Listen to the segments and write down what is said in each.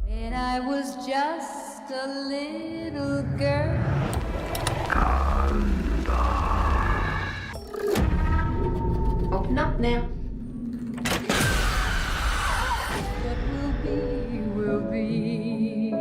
When I was just a little girl. Open up now. What will be.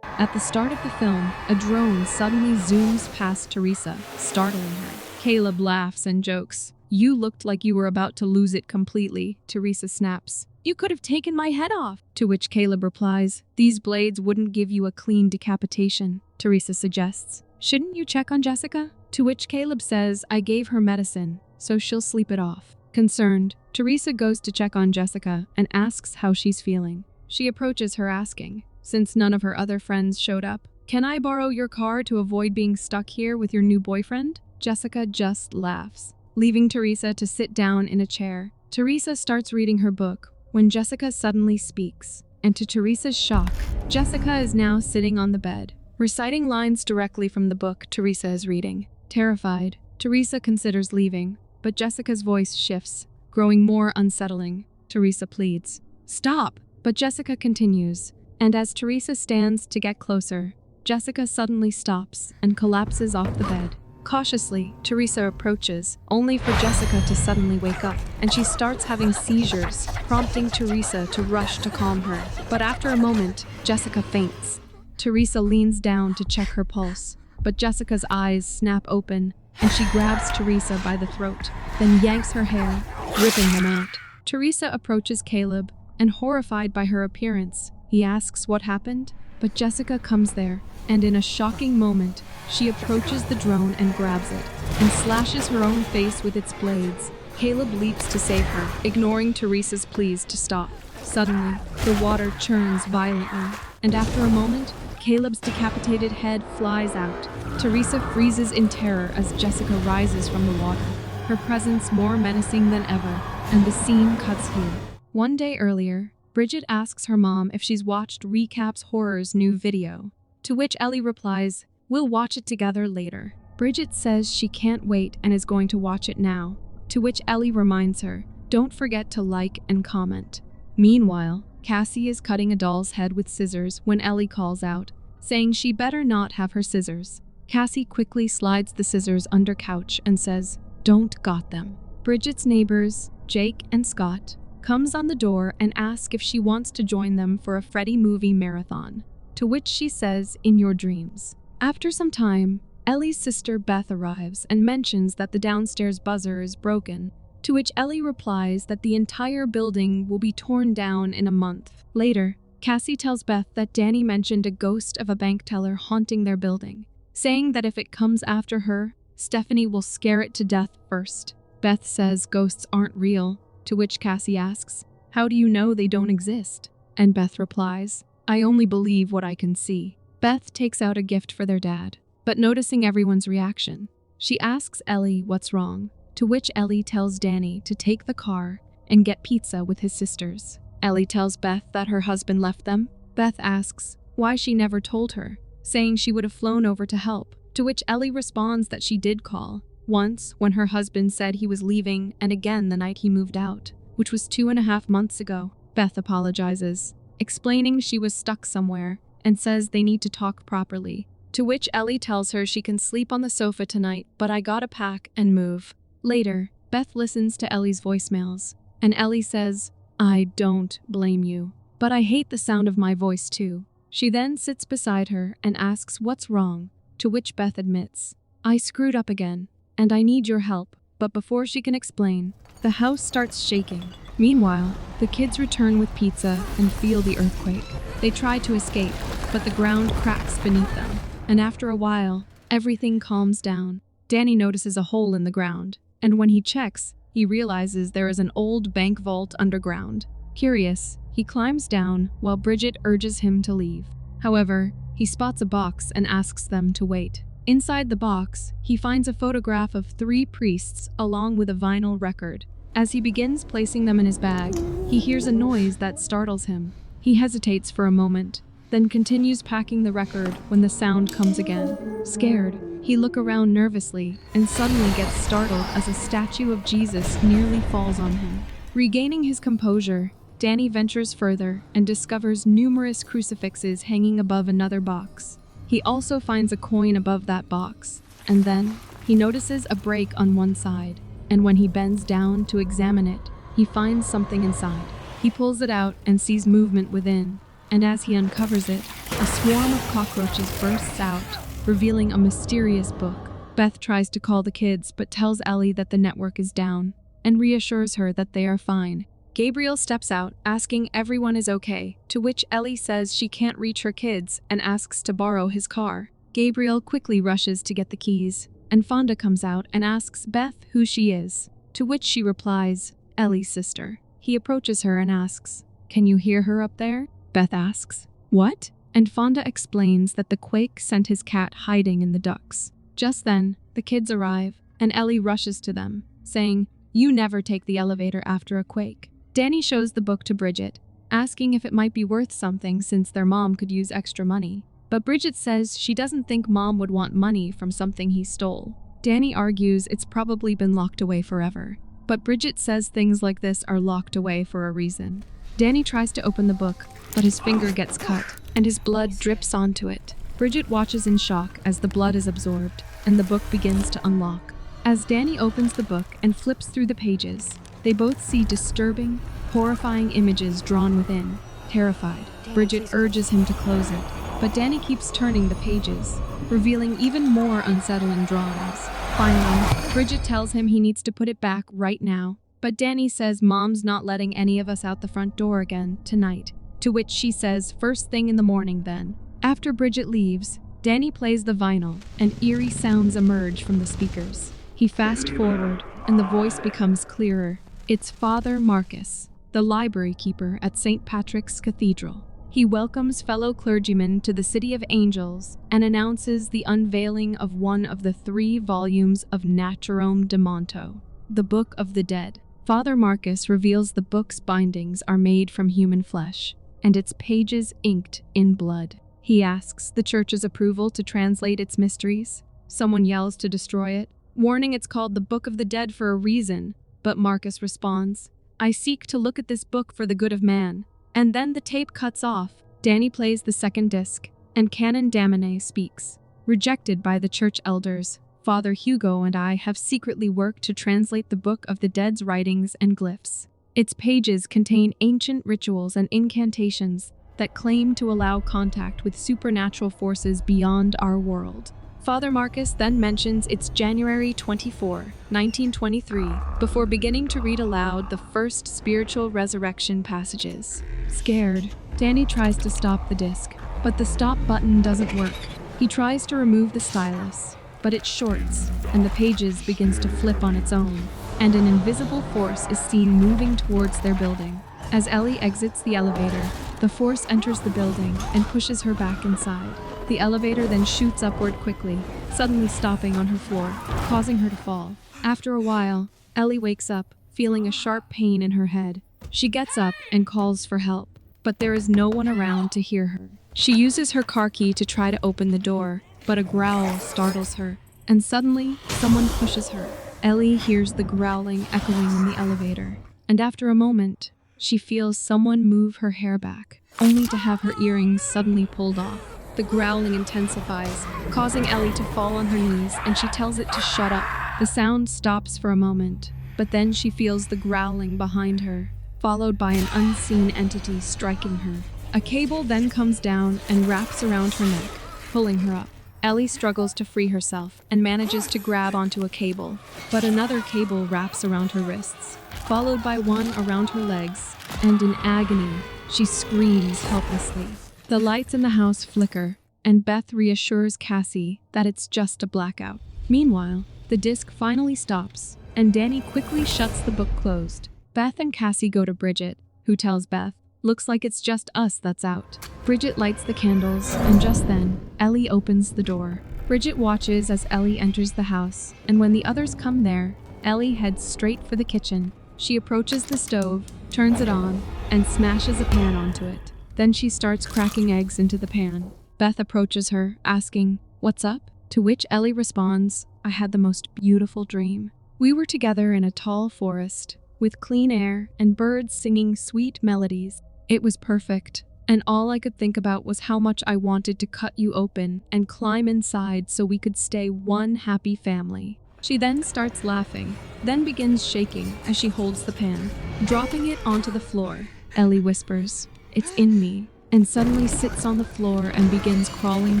At the start of the film, a drone suddenly zooms past Teresa, startling her. Caleb laughs and jokes. "You looked like you were about to lose it completely," Teresa snaps. "You could have taken my head off." To which Caleb replies, "These blades wouldn't give you a clean decapitation," Teresa suggests. "Shouldn't you check on Jessica?" To which Caleb says, "I gave her medicine, so she'll sleep it off." Concerned, Teresa goes to check on Jessica and asks how she's feeling. She approaches her asking, since none of her other friends showed up, "Can I borrow your car to avoid being stuck here with your new boyfriend?" Jessica just laughs, leaving Teresa to sit down in a chair. Teresa starts reading her book when Jessica suddenly speaks, and to Teresa's shock, Jessica is now sitting on the bed, reciting lines directly from the book Teresa is reading. Terrified, Teresa considers leaving, but Jessica's voice shifts, growing more unsettling. Teresa pleads, "Stop!" But Jessica continues, and as Teresa stands to get closer, Jessica suddenly stops and collapses off the bed. Cautiously, Teresa approaches, only for Jessica to suddenly wake up, and she starts having seizures, prompting Teresa to rush to calm her. But after a moment, Jessica faints. Teresa leans down to check her pulse, but Jessica's eyes snap open, and she grabs Teresa by the throat, then yanks her hair, ripping them out. Teresa approaches Caleb, and horrified by her appearance, he asks what happened, but Jessica comes there, and in a shocking moment, she approaches the drone and grabs it, and slashes her own face with its blades. Caleb leaps to save her, ignoring Teresa's pleas to stop. Suddenly, the water churns violently, and after a moment, Caleb's decapitated head flies out. Teresa freezes in terror as Jessica rises from the water, her presence more menacing than ever, and the scene cuts here. One day earlier, Bridget asks her mom if she's watched Recapss Horror's new video, to which Ellie replies, "We'll watch it together later." Bridget says she can't wait and is going to watch it now, to which Ellie reminds her, "Don't forget to like and comment." Meanwhile, Cassie is cutting a doll's head with scissors when Ellie calls out, saying she better not have her scissors. Cassie quickly slides the scissors under couch and says, "Don't got them." Bridget's neighbors, Jake and Scott, comes on the door and asks if she wants to join them for a Freddy movie marathon, to which she says, "In your dreams." After some time, Ellie's sister Beth arrives and mentions that the downstairs buzzer is broken, to which Ellie replies that the entire building will be torn down in a month. Later, Cassie tells Beth that Danny mentioned a ghost of a bank teller haunting their building, saying that if it comes after her, Stephanie will scare it to death first. Beth says ghosts aren't real, to which Cassie asks, "How do you know they don't exist?" And Beth replies, "I only believe what I can see." Beth takes out a gift for their dad, but noticing everyone's reaction, she asks Ellie what's wrong, to which Ellie tells Danny to take the car and get pizza with his sisters. Ellie tells Beth that her husband left them. Beth asks why she never told her, saying she would have flown over to help, to which Ellie responds that she did call, once when her husband said he was leaving and again the night he moved out, which was 2.5 months ago. Beth apologizes, explaining she was stuck somewhere, and says they need to talk properly, to which Ellie tells her she can sleep on the sofa tonight, but I gotta pack and move. Later, Beth listens to Ellie's voicemails, and Ellie says, "I don't blame you, but I hate the sound of my voice too." She then sits beside her and asks what's wrong, to which Beth admits, "I screwed up again, and I need your help." But before she can explain, the house starts shaking. Meanwhile, the kids return with pizza and feel the earthquake. They try to escape, but the ground cracks beneath them, and after a while, everything calms down. Danny notices a hole in the ground, and when he checks, he realizes there is an old bank vault underground. Curious, he climbs down while Bridget urges him to leave. However, he spots a box and asks them to wait. Inside the box, he finds a photograph of 3 priests along with a vinyl record. As he begins placing them in his bag, he hears a noise that startles him. He hesitates for a moment, then continues packing the record when the sound comes again. Scared, he looks around nervously and suddenly gets startled as a statue of Jesus nearly falls on him. Regaining his composure, Danny ventures further and discovers numerous crucifixes hanging above another box. He also finds a coin above that box, and then he notices a break on one side, and when he bends down to examine it, he finds something inside. He pulls it out and sees movement within, and as he uncovers it, a swarm of cockroaches bursts out, revealing a mysterious book. Beth tries to call the kids but tells Ellie that the network is down, and reassures her that they are fine. Gabriel steps out, asking everyone is okay, to which Ellie says she can't reach her kids and asks to borrow his car. Gabriel quickly rushes to get the keys, and Fonda comes out and asks Beth who she is, to which she replies, Ellie's sister. He approaches her and asks, "Can you hear her up there?" Beth asks, "What?" And Fonda explains that the quake sent his cat hiding in the ducts. Just then, the kids arrive, and Ellie rushes to them, saying, "You never take the elevator after a quake." Danny shows the book to Bridget, asking if it might be worth something since their mom could use extra money. But Bridget says she doesn't think Mom would want money from something he stole. Danny argues it's probably been locked away forever. But Bridget says things like this are locked away for a reason. Danny tries to open the book, but his finger gets cut, and his blood drips onto it. Bridget watches in shock as the blood is absorbed, and the book begins to unlock. As Danny opens the book and flips through the pages, they both see disturbing, horrifying images drawn within. Terrified, Bridget urges him to close it, but Danny keeps turning the pages, revealing even more unsettling drawings. Finally, Bridget tells him he needs to put it back right now, but Danny says Mom's not letting any of us out the front door again tonight, to which she says first thing in the morning then. After Bridget leaves, Danny plays the vinyl, and eerie sounds emerge from the speakers. He fast forward, and the voice becomes clearer. It's Father Marcus, the library keeper at St. Patrick's Cathedral. He welcomes fellow clergymen to the City of Angels and announces the unveiling of one of the 3 volumes of Naturom de Monto, the Book of the Dead. Father Marcus reveals the book's bindings are made from human flesh, and its pages inked in blood. He asks the church's approval to translate its mysteries. Someone yells to destroy it, warning it's called the Book of the Dead for a reason, but Marcus responds, "I seek to look at this book for the good of man." And then the tape cuts off. Danny plays the second disc, and Canon Damone speaks. Rejected by the church elders, Father Hugo and I have secretly worked to translate the Book of the Dead's writings and glyphs. Its pages contain ancient rituals and incantations that claim to allow contact with supernatural forces beyond our world. Father Marcus then mentions it's January 24, 1923, before beginning to read aloud the first spiritual resurrection passages. Scared, Danny tries to stop the disc, but the stop button doesn't work. He tries to remove the stylus, but it shorts, and the pages begins to flip on its own, and an invisible force is seen moving towards their building. As Ellie exits the elevator, the force enters the building and pushes her back inside. The elevator then shoots upward quickly, suddenly stopping on her floor, causing her to fall. After a while, Ellie wakes up, feeling a sharp pain in her head. She gets up and calls for help, but there is no one around to hear her. She uses her car key to try to open the door, but a growl startles her, and suddenly, someone pushes her. Ellie hears the growling echoing in the elevator, and after a moment, she feels someone move her hair back, only to have her earrings suddenly pulled off. The growling intensifies, causing Ellie to fall on her knees, and she tells it to shut up. The sound stops for a moment, but then she feels the growling behind her, followed by an unseen entity striking her. A cable then comes down and wraps around her neck, pulling her up. Ellie struggles to free herself and manages to grab onto a cable, but another cable wraps around her wrists, followed by one around her legs, and in agony, she screams helplessly. The lights in the house flicker, and Beth reassures Cassie that it's just a blackout. Meanwhile, the disc finally stops, and Danny quickly shuts the book closed. Beth and Cassie go to Bridget, who tells Beth, "Looks like it's just us that's out." Bridget lights the candles, and just then, Ellie opens the door. Bridget watches as Ellie enters the house, and when the others come there, Ellie heads straight for the kitchen. She approaches the stove, turns it on, and smashes a pan onto it. Then she starts cracking eggs into the pan. Beth approaches her, asking, "What's up?" To which Ellie responds, "I had the most beautiful dream. We were together in a tall forest, with clean air and birds singing sweet melodies. It was perfect, and all I could think about was how much I wanted to cut you open and climb inside so we could stay one happy family." She then starts laughing, then begins shaking as she holds the pan, dropping it onto the floor. Ellie whispers, "It's in me," and suddenly sits on the floor and begins crawling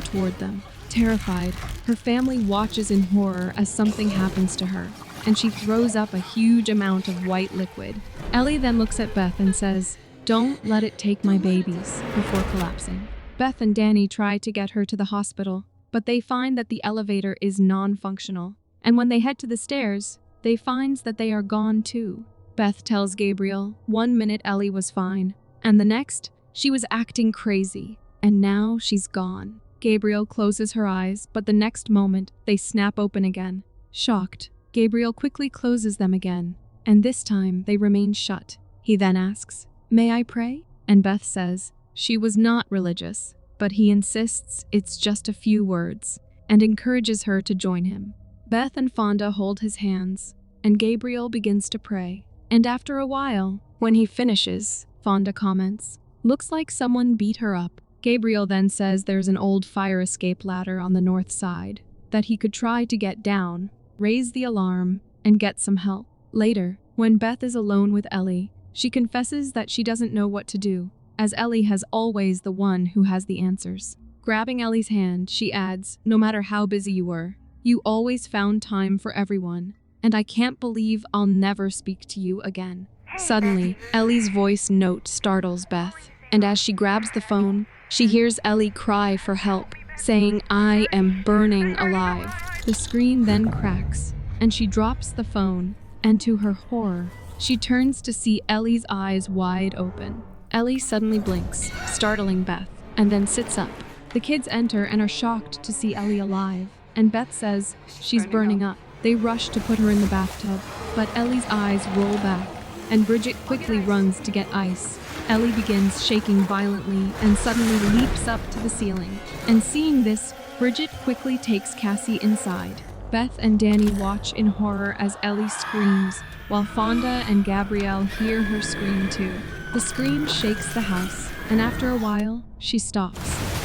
toward them. Terrified, her family watches in horror as something happens to her, and she throws up a huge amount of white liquid. Ellie then looks at Beth and says, "Don't let it take my babies," before collapsing. Beth and Danny try to get her to the hospital, but they find that the elevator is non-functional. And when they head to the stairs, they find that they are gone too. Beth tells Gabriel, 1 minute Ellie was fine, and the next, she was acting crazy, and now she's gone. Gabriel closes her eyes, but the next moment, they snap open again. Shocked, Gabriel quickly closes them again, and this time they remain shut. He then asks, "May I pray?" And Beth says, she was not religious, but he insists it's just a few words, and encourages her to join him. Beth and Fonda hold his hands, and Gabriel begins to pray. And after a while, when he finishes, Fonda comments, "Looks like someone beat her up." Gabriel then says there's an old fire escape ladder on the north side, that he could try to get down, raise the alarm, and get some help. Later, when Beth is alone with Ellie, she confesses that she doesn't know what to do, as Ellie has always the one who has the answers. Grabbing Ellie's hand, she adds, "No matter how busy you were, you always found time for everyone, and I can't believe I'll never speak to you again." Suddenly, Ellie's voice note startles Beth, and as she grabs the phone, she hears Ellie cry for help, saying, "I am burning alive." The screen then cracks, and she drops the phone, and to her horror, she turns to see Ellie's eyes wide open. Ellie suddenly blinks, startling Beth, and then sits up. The kids enter and are shocked to see Ellie alive, and Beth says she's burning up. They rush to put her in the bathtub, but Ellie's eyes roll back, and Bridget quickly runs to get ice. Ellie begins shaking violently and suddenly leaps up to the ceiling. And seeing this, Bridget quickly takes Cassie inside. Beth and Danny watch in horror as Ellie screams, while Fonda and Gabrielle hear her scream too. The scream shakes the house, and after a while, she stops,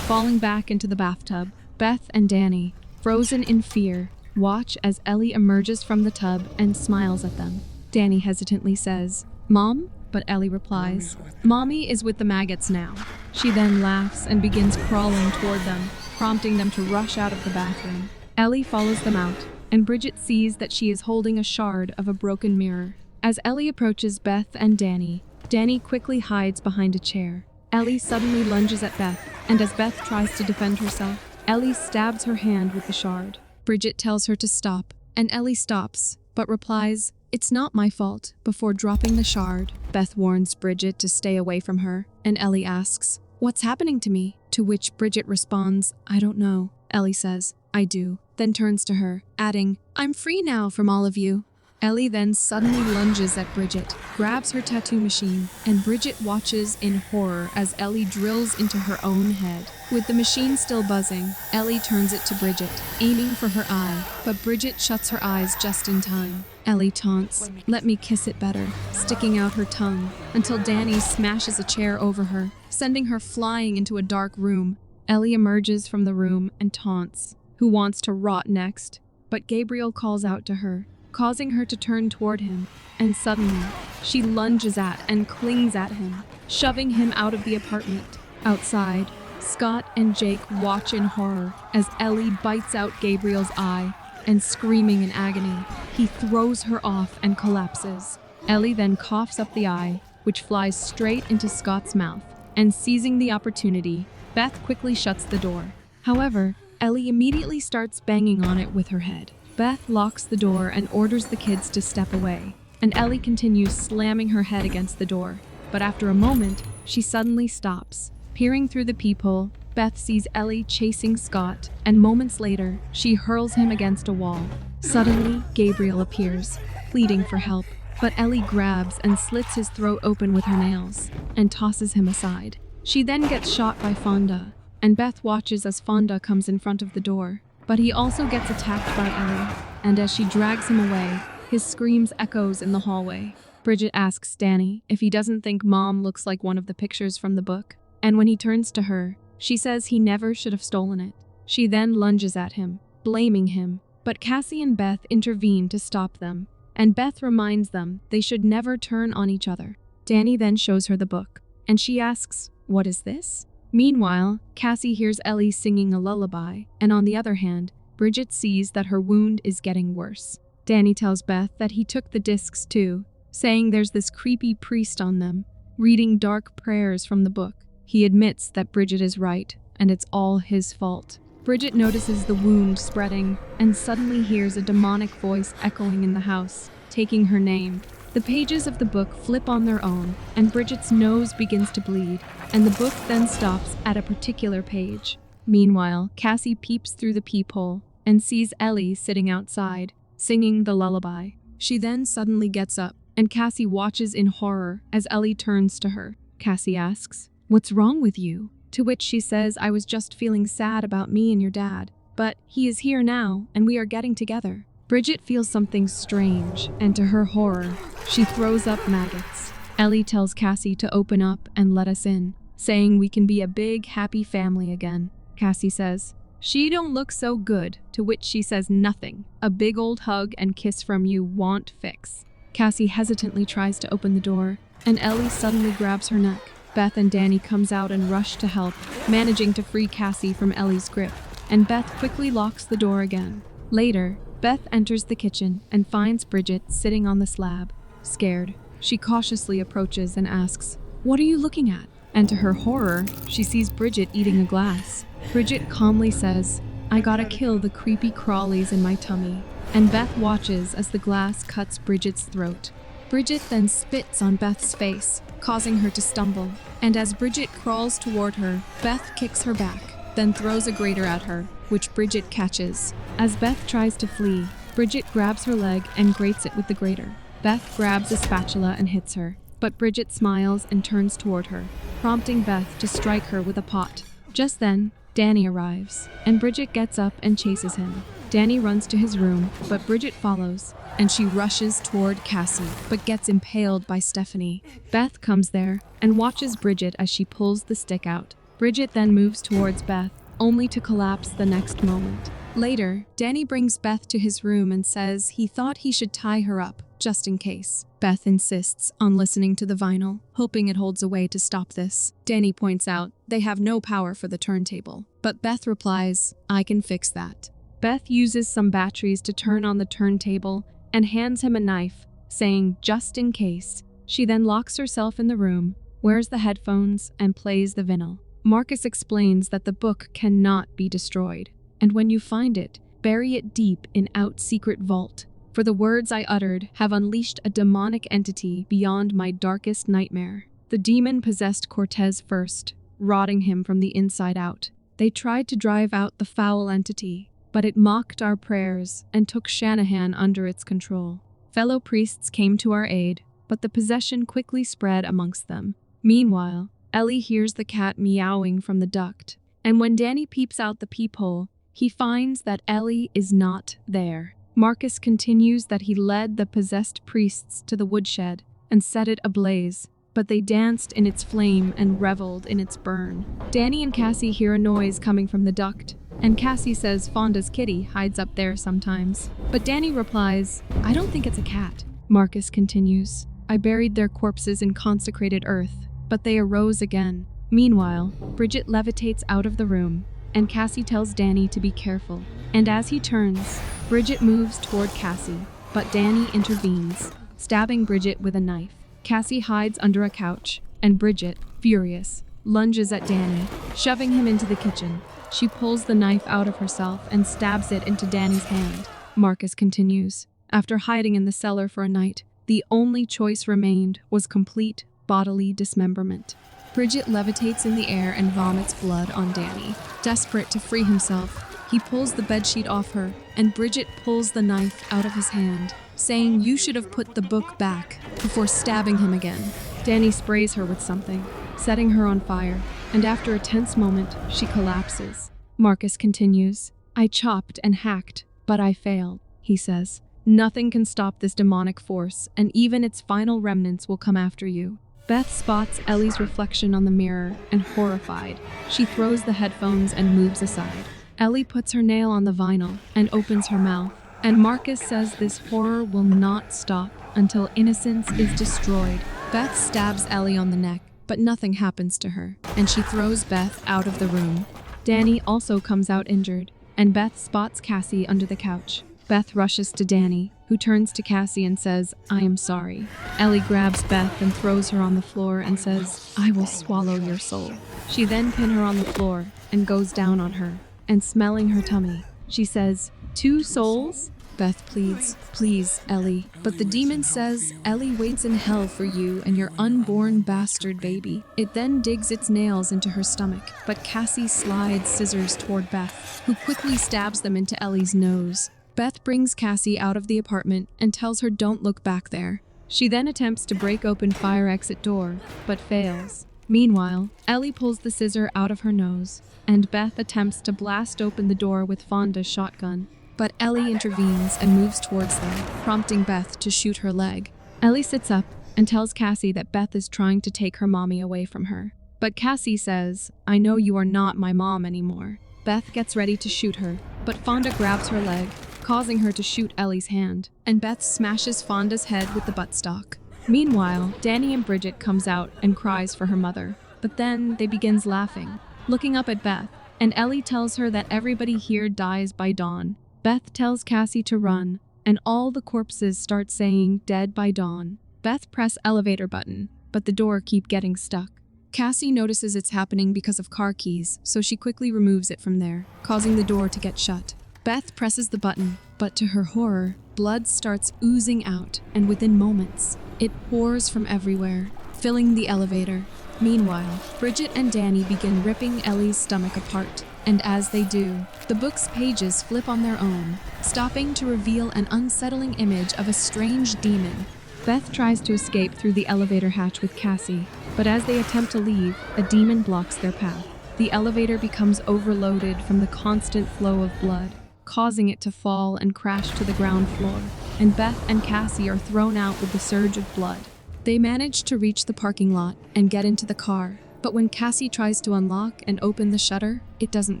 falling back into the bathtub. Beth and Danny, frozen in fear, watch as Ellie emerges from the tub and smiles at them. Danny hesitantly says, "Mom?" But Ellie replies, "Mommy is with the maggots now." She then laughs and begins crawling toward them, prompting them to rush out of the bathroom. Ellie follows them out, and Bridget sees that she is holding a shard of a broken mirror. As Ellie approaches Beth and Danny, Danny quickly hides behind a chair. Ellie suddenly lunges at Beth, and as Beth tries to defend herself, Ellie stabs her hand with the shard. Bridget tells her to stop, and Ellie stops, but replies, "It's not my fault," before dropping the shard. Beth warns Bridget to stay away from her, and Ellie asks, "What's happening to me?" To which Bridget responds, "I don't know." Ellie says, "I do," then turns to her, adding, "I'm free now from all of you." Ellie then suddenly lunges at Bridget, grabs her tattoo machine, and Bridget watches in horror as Ellie drills into her own head. With the machine still buzzing, Ellie turns it to Bridget, aiming for her eye, but Bridget shuts her eyes just in time. Ellie taunts, "Let me kiss it better," sticking out her tongue, until Danny smashes a chair over her, sending her flying into a dark room. Ellie emerges from the room and taunts, "Who wants to rot next?" But Gabriel calls out to her, causing her to turn toward him, and suddenly, she lunges at and clings at him, shoving him out of the apartment. Outside, Scott and Jake watch in horror as Ellie bites out Gabriel's eye, and screaming in agony, he throws her off and collapses. Ellie then coughs up the eye, which flies straight into Scott's mouth, and seizing the opportunity, Beth quickly shuts the door. However, Ellie immediately starts banging on it with her head. Beth locks the door and orders the kids to step away, and Ellie continues slamming her head against the door. But after a moment, she suddenly stops. Peering through the peephole, Beth sees Ellie chasing Scott, and moments later, she hurls him against a wall. Suddenly, Gabriel appears, pleading for help, but Ellie grabs and slits his throat open with her nails, and tosses him aside. She then gets shot by Fonda, and Beth watches as Fonda comes in front of the door. But he also gets attacked by Ellie, and as she drags him away, his screams echoes in the hallway. Bridget asks Danny if he doesn't think Mom looks like one of the pictures from the book, and when he turns to her, she says he never should have stolen it. She then lunges at him, blaming him, but Cassie and Beth intervene to stop them, and Beth reminds them they should never turn on each other. Danny then shows her the book, and she asks, "What is this?" Meanwhile, Cassie hears Ellie singing a lullaby, and on the other hand, Bridget sees that her wound is getting worse. Danny tells Beth that he took the discs too, saying there's this creepy priest on them, reading dark prayers from the book. He admits that Bridget is right, and it's all his fault. Bridget notices the wound spreading, and suddenly hears a demonic voice echoing in the house, taking her name. The pages of the book flip on their own, and Bridget's nose begins to bleed, and the book then stops at a particular page. Meanwhile, Cassie peeps through the peephole and sees Ellie sitting outside, singing the lullaby. She then suddenly gets up, and Cassie watches in horror as Ellie turns to her. Cassie asks, "What's wrong with you?" To which she says, "I was just feeling sad about me and your dad, but he is here now, and we are getting together." Bridget feels something strange, and to her horror, she throws up maggots. Ellie tells Cassie to open up and let us in, saying we can be a big, happy family again. Cassie says, "She don't look so good," to which she says nothing. "A big old hug and kiss from you won't fix." Cassie hesitantly tries to open the door, and Ellie suddenly grabs her neck. Beth and Danny comes out and rush to help, managing to free Cassie from Ellie's grip, and Beth quickly locks the door again. Later, Beth enters the kitchen and finds Bridget sitting on the slab. Scared, she cautiously approaches and asks, "What are you looking at?" And to her horror, she sees Bridget eating a glass. Bridget calmly says, "I gotta kill the creepy crawlies in my tummy." And Beth watches as the glass cuts Bridget's throat. Bridget then spits on Beth's face, causing her to stumble. And as Bridget crawls toward her, Beth kicks her back, then throws a grater at her, which Bridget catches. As Beth tries to flee, Bridget grabs her leg and grates it with the grater. Beth grabs a spatula and hits her, but Bridget smiles and turns toward her, prompting Beth to strike her with a pot. Just then, Danny arrives, and Bridget gets up and chases him. Danny runs to his room, but Bridget follows, and she rushes toward Cassie, but gets impaled by Stephanie. Beth comes there and watches Bridget as she pulls the stick out. Bridget then moves towards Beth, only to collapse the next moment. Later, Danny brings Beth to his room and says he thought he should tie her up, just in case. Beth insists on listening to the vinyl, hoping it holds a way to stop this. Danny points out they have no power for the turntable, but Beth replies, "I can fix that." Beth uses some batteries to turn on the turntable and hands him a knife, saying, "Just in case." She then locks herself in the room, wears the headphones, and plays the vinyl. Marcus explains that the book cannot be destroyed, and when you find it, bury it deep in out secret vault, for the words I uttered have unleashed a demonic entity beyond my darkest nightmare. The demon possessed Cortez first, rotting him from the inside out. They tried to drive out the foul entity, but it mocked our prayers and took Shanahan under its control. Fellow priests came to our aid, but the possession quickly spread amongst them. Meanwhile, Ellie hears the cat meowing from the duct, and when Danny peeps out the peephole, he finds that Ellie is not there. Marcus continues that he led the possessed priests to the woodshed and set it ablaze, but they danced in its flame and reveled in its burn. Danny and Cassie hear a noise coming from the duct, and Cassie says Fonda's kitty hides up there sometimes. But Danny replies, "I don't think it's a cat." Marcus continues, "I buried their corpses in consecrated earth, but they arose again." Meanwhile, Bridget levitates out of the room, and Cassie tells Danny to be careful. And as he turns, Bridget moves toward Cassie, but Danny intervenes, stabbing Bridget with a knife. Cassie hides under a couch, and Bridget, furious, lunges at Danny, shoving him into the kitchen. She pulls the knife out of herself and stabs it into Danny's hand. Marcus continues, "After hiding in the cellar for a night, the only choice remained was complete bodily dismemberment." Bridget levitates in the air and vomits blood on Danny. Desperate to free himself, he pulls the bedsheet off her, and Bridget pulls the knife out of his hand, saying, "You should have put the book back," before stabbing him again. Danny sprays her with something, setting her on fire. and after a tense moment, she collapses. Marcus continues, I chopped and hacked, but I failed, he says. Nothing can stop this demonic force, and even its final remnants will come after you. Beth spots Ellie's reflection on the mirror, and horrified, she throws the headphones and moves aside. Ellie puts her nail on the vinyl and opens her mouth, and Marcus says this horror will not stop until innocence is destroyed. Beth stabs Ellie on the neck, but nothing happens to her, and she throws Beth out of the room. Danny also comes out injured, and Beth spots Cassie under the couch. Beth rushes to Danny, who turns to Cassie and says, I am sorry. Ellie grabs Beth and throws her on the floor and says, I will swallow your soul. She then pins her on the floor and goes down on her, and smelling her tummy, she says, 2 souls? Beth pleads, please, Ellie. But the demon says, Ellie waits in hell for you and your unborn bastard baby. It then digs its nails into her stomach, but Cassie slides scissors toward Beth, who quickly stabs them into Ellie's nose. Beth brings Cassie out of the apartment and tells her don't look back there. She then attempts to break open fire exit door, but fails. Meanwhile, Ellie pulls the scissor out of her nose, and Beth attempts to blast open the door with Fonda's shotgun. But Ellie intervenes and moves towards them, prompting Beth to shoot her leg. Ellie sits up and tells Cassie that Beth is trying to take her mommy away from her. But Cassie says, I know you are not my mom anymore. Beth gets ready to shoot her, but Fonda grabs her leg, causing her to shoot Ellie's hand, and Beth smashes Fonda's head with the buttstock. Meanwhile, Danny and Bridget comes out and cries for her mother, but then they begins laughing, looking up at Beth, and Ellie tells her that everybody here dies by dawn. Beth tells Cassie to run, and all the corpses start saying dead by dawn. Beth press elevator button, but the door keep getting stuck. Cassie notices it's happening because of car keys, so she quickly removes it from there, causing the door to get shut. Beth presses the button, but to her horror, blood starts oozing out, and within moments, it pours from everywhere, filling the elevator. Meanwhile, Bridget and Danny begin ripping Ellie's stomach apart, and as they do, the book's pages flip on their own, stopping to reveal an unsettling image of a strange demon. Beth tries to escape through the elevator hatch with Cassie, but as they attempt to leave, a demon blocks their path. The elevator becomes overloaded from the constant flow of blood, causing it to fall and crash to the ground floor, and Beth and Cassie are thrown out with the surge of blood. They manage to reach the parking lot and get into the car, but when Cassie tries to unlock and open the shutter, it doesn't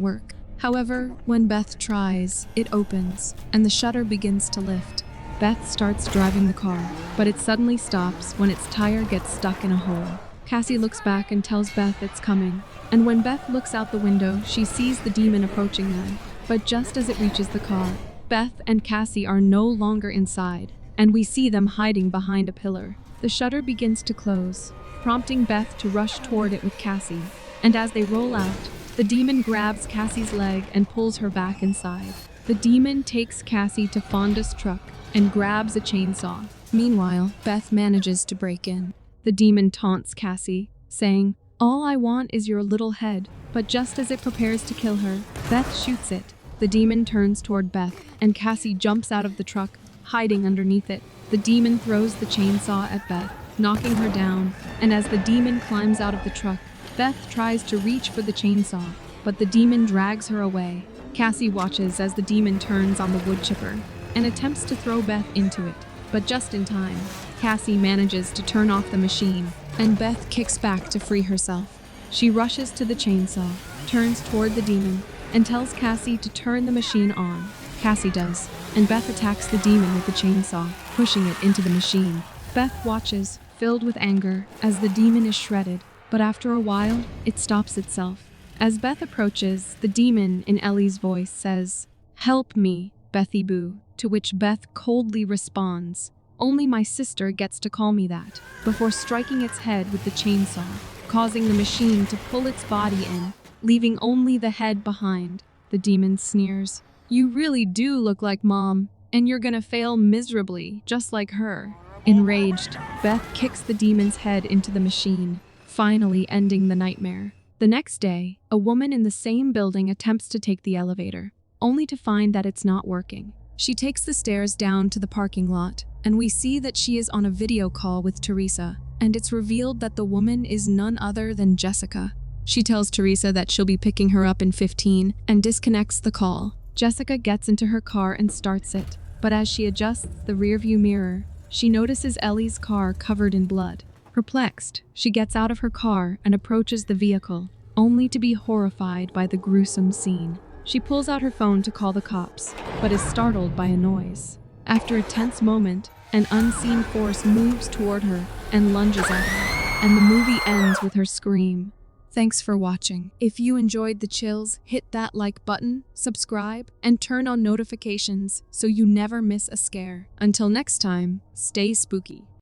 work. However, when Beth tries, it opens, and the shutter begins to lift. Beth starts driving the car, but it suddenly stops when its tire gets stuck in a hole. Cassie looks back and tells Beth it's coming, and when Beth looks out the window, she sees the demon approaching them. But just as it reaches the car, Beth and Cassie are no longer inside, and we see them hiding behind a pillar. The shutter begins to close, prompting Beth to rush toward it with Cassie, and as they roll out, the demon grabs Cassie's leg and pulls her back inside. The demon takes Cassie to Fonda's truck and grabs a chainsaw. Meanwhile, Beth manages to break in. The demon taunts Cassie, saying, "All I want is your little head." But just as it prepares to kill her, Beth shoots it. The demon turns toward Beth, and Cassie jumps out of the truck, hiding underneath it. The demon throws the chainsaw at Beth, knocking her down, and as the demon climbs out of the truck, Beth tries to reach for the chainsaw, but the demon drags her away. Cassie watches as the demon turns on the wood chipper and attempts to throw Beth into it, but just in time, Cassie manages to turn off the machine, and Beth kicks back to free herself. She rushes to the chainsaw, turns toward the demon, and tells Cassie to turn the machine on. Cassie does, and Beth attacks the demon with the chainsaw, pushing it into the machine. Beth watches, filled with anger, as the demon is shredded, but after a while, it stops itself. As Beth approaches, the demon, in Ellie's voice, says, "Help me, Bethy Boo," to which Beth coldly responds, "Only my sister gets to call me that," before striking its head with the chainsaw, causing the machine to pull its body in, leaving only the head behind. The demon sneers, "You really do look like Mom, and you're gonna fail miserably, just like her." Enraged, Beth kicks the demon's head into the machine, finally ending the nightmare. The next day, a woman in the same building attempts to take the elevator, only to find that it's not working. She takes the stairs down to the parking lot, and we see that she is on a video call with Teresa, and it's revealed that the woman is none other than Jessica. She tells Teresa that she'll be picking her up in 15 and disconnects the call. Jessica gets into her car and starts it, but as she adjusts the rearview mirror, she notices Ellie's car covered in blood. Perplexed, she gets out of her car and approaches the vehicle, only to be horrified by the gruesome scene. She pulls out her phone to call the cops, but is startled by a noise. After a tense moment, an unseen force moves toward her and lunges at her, and the movie ends with her scream. Thanks for watching. If you enjoyed the chills, hit that like button, subscribe, and turn on notifications so you never miss a scare. Until next time, stay spooky.